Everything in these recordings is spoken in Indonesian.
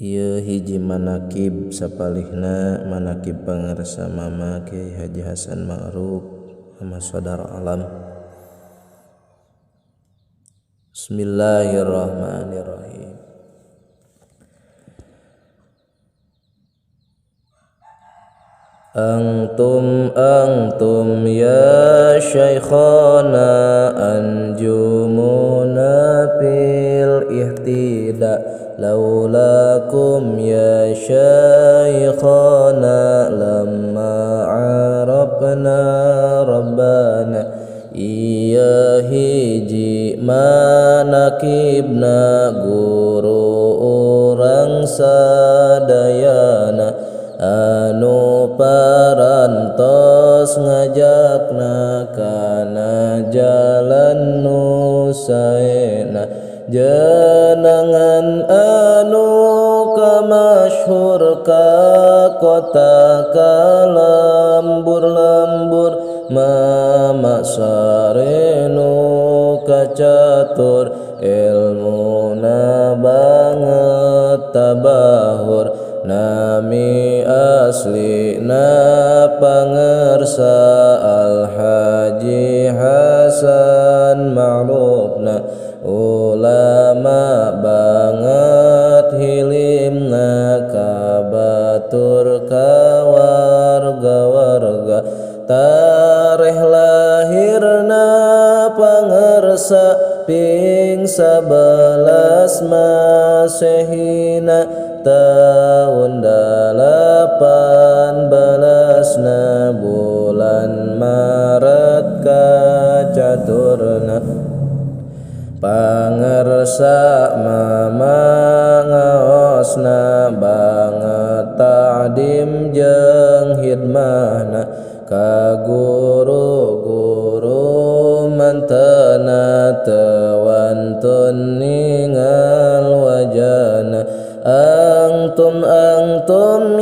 Ieu hiji manakib sapalihna manakib pangarsa mama Kiai Haji Hasan Ma'ruf sama saudara alam. Bismillahirrahmanirrahim. Antum ya syaikhana anjumuna fil ihtida laulakum ya syaikhana lamma arafna rabbana iya hiji manakibna guru urang sadayana anu parantos ngajakna kana jalan nu saena jenengan anu kamasyhur ka kota kalambur-lambur mama sarenu kacatur ilmuna banget tabahur nami asli na pangersa Al-Haji Hasan Ma'rufna ulama banget hilimna kabatur ka warga-warga tarikh lahirna pangersa ping 11 Masehina tahun 18 bulan Maret kacaturna pangersa mama ngaosna banget ta'dim jeung hidmahna ka guru-guru mantena tewantun ningal wajana antum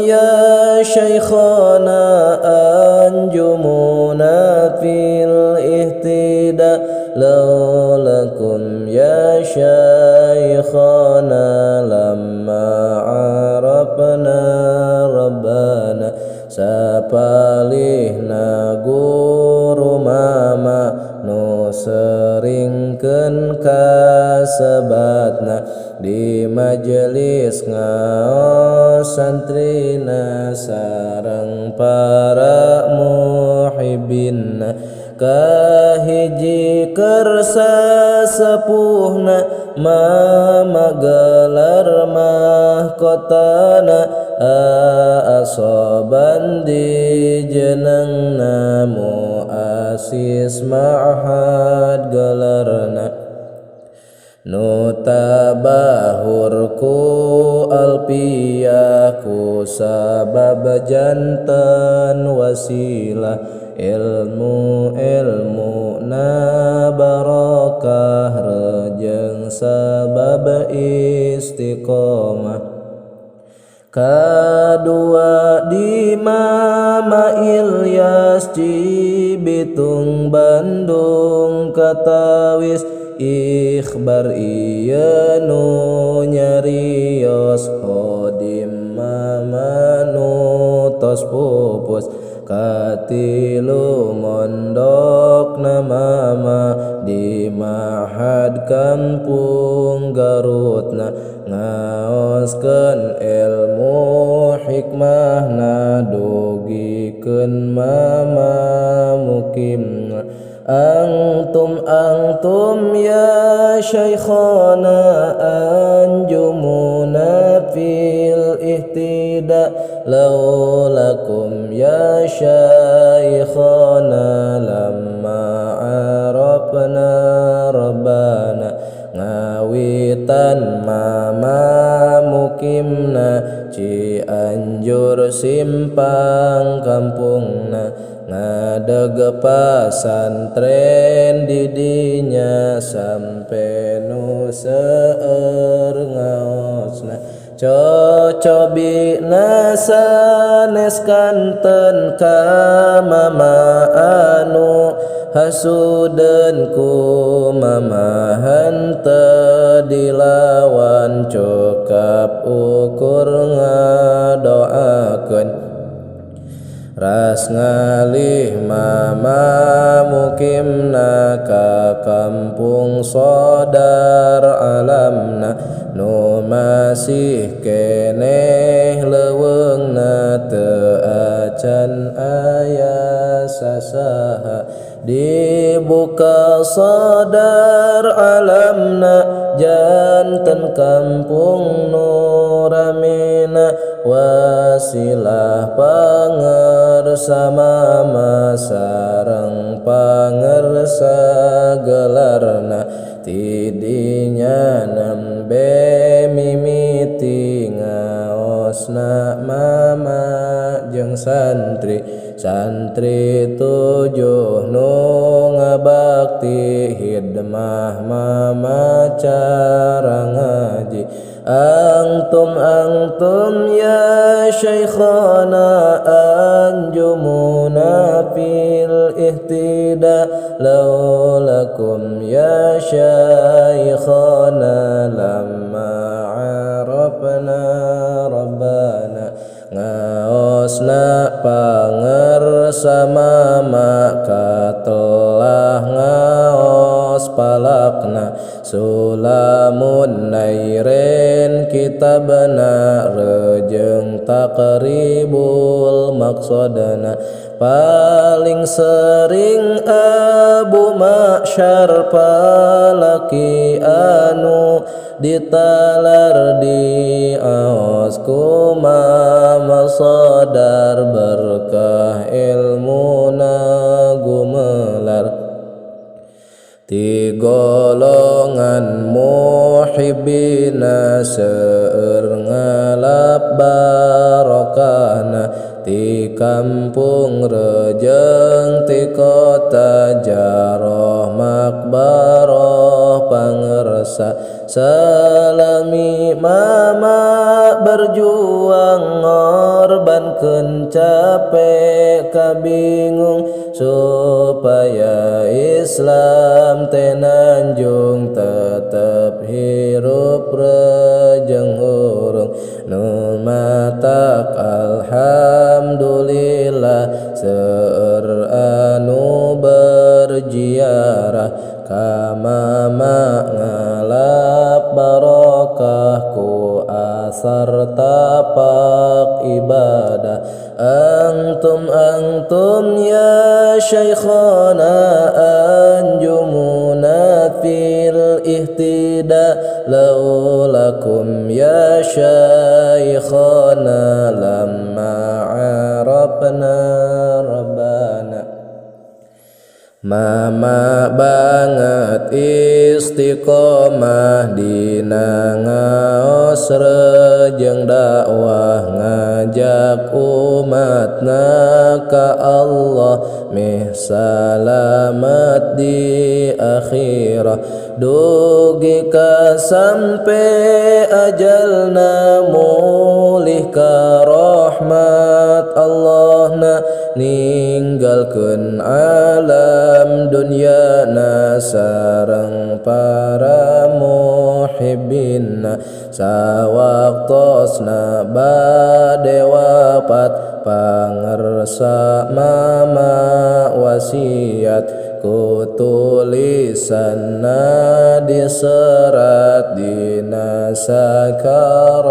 ya syaikhana anjumuna fil ihtida laulakum ya syaikhana lamma arafna rabbana sapalihna guru mama nu seringkeun kasebatna di majelis ngaos santrina sareng para muhibbinna kahiji kersa sepuhna mama gelar mahkotana asoban di jenengna muasis ma'had gelarna nu tabahur ku alpiyah ku sabab janten wasilah ilmu na barakah rejeng sabab istiqomah kadua di Mama Ilyas Cibitung Bandung katawis ikhbar iya nu nyarios khodim mama nu tos pupus katilu mondok na mama di Mahad Kampung Garutna ngaoskeun ilmu hikmahna dugikeun mama mukimna antum ya syaikhana anjumuna fil ihtida laulakum ya syaikhana lamma arafna rabbana ngawitan mama mukimna Cianjur simpang kampungna ngadeg pasantren didinya sampe nu seueur ngaosna cocobina sanes kanten ka mama anu hasudeun ku mamahan teu dilawan cukap ukur ngadoakeun ras ngalih mama mukimna ka kampung sodar alamna nu masih keneh leuweungna teu acan aya sasaha dibuka sodar alamna janten kampung nu ramina wasilah pangersa mama sareng pangersa gelarna tidinya nembe mimiti ngaosna mama jeung santri tujuh nu ngabakti hidmah mama cara ngaji antum ya syekhana anjumuna fil ihtida laulakum ya syekhana lamma arafna rabbana ngaosna pangersa mama katelah ngaos palakna sulamun nairen kitabna rejeng taqribul maqsadana paling sering abu maksyar palaki anu ditalar di aos ku mama sadar berkah ilmuna gumelar ti golongan muhibbina seueur ngalap barokahna ti kampung rejeng ti kota jaroh makbaroh pangersa salami mama berjuang ngorbankeun capek kabingung supaya Islam tenanjung tetep hirup rejeng hurung nu matak alhamdulillah seueur anu berziarah ka mama ngalap barokah ku asar tapak ibadah antum ya syekhana anjumuna fil ihtida laulakum ya syekhana lamma arafna rabbana mama banget istiqomah dina ngaos rejeng dakwah ngajak umatna ka Allah mih salamet di akhirah dugi ka sampe ajalna mulih ka rahmat Allahna ninggalkeun alam dunyana sareng para muhibbinna sawaktosna bade wafat pangersa mama wasiat ku tulisanna diserat dina sakaratul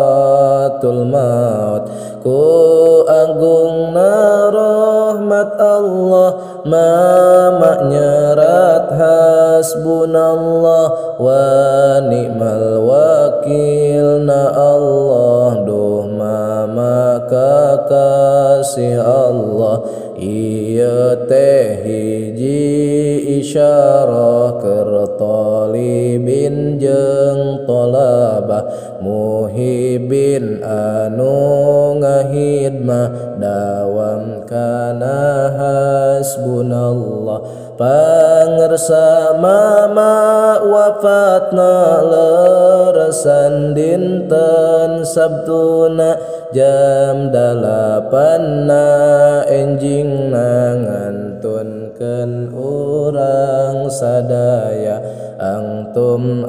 maut ku agungna rahmat Allah mama nyerat hasbunallah wa ni'mal wakilna Allah duh mama kakasih Allah ieu teh hiji isyarah keur talibin jeung talabah muhibin anu ngahidmah dawam kana hasbunallah pangersa mama wafatna leresan dinten Sabtuna jam 8 enjing ngantunkeun urang sadaya antum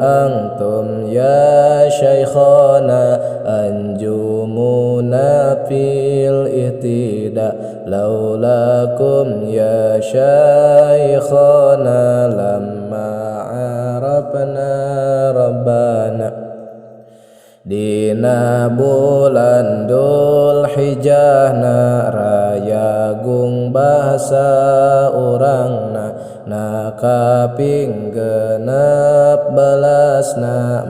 ya syaikhana anjumuna fil ihtida laulakum ya syaikhana lamma arafna rabbana dina bulan Dul Hijjahna rayagung bahasa urangna na kaping 16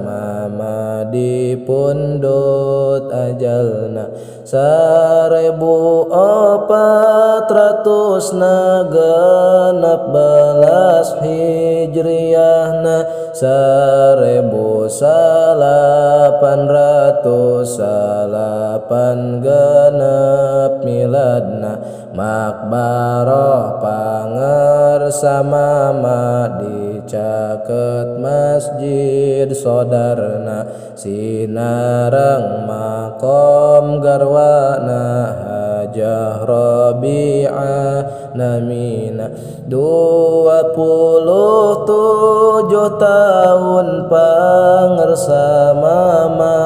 mama dipundut ajalna 1416 hijriyahna 1808 miladna makbaroh pangarsa mama dicaket masjid sodarna sinarang makom garwana hajah Rabi'ah namina 27 tahun pangarsa mama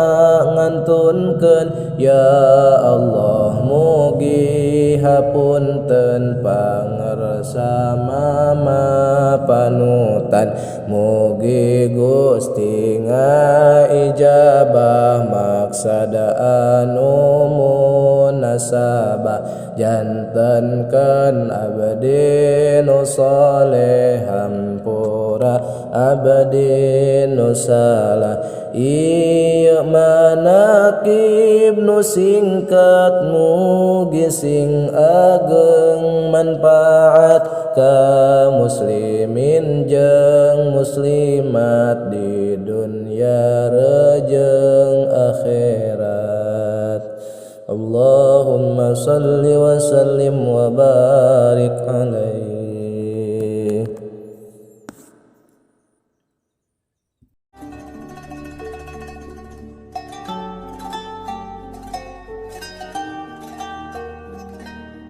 ngantunkeun ya Allah mugi hapunten pangarsa mama panutan mugi Gusti ngaijabah maksada anu munasabah jantenkeun abdi nu saleh hampura abdi nu salah ieu manakib nu singkat mugi sing ageng manfaat ka muslimin jeung muslimat di dunya rejeung akhirat. Allahumma salli wa sallim wa barik alaihi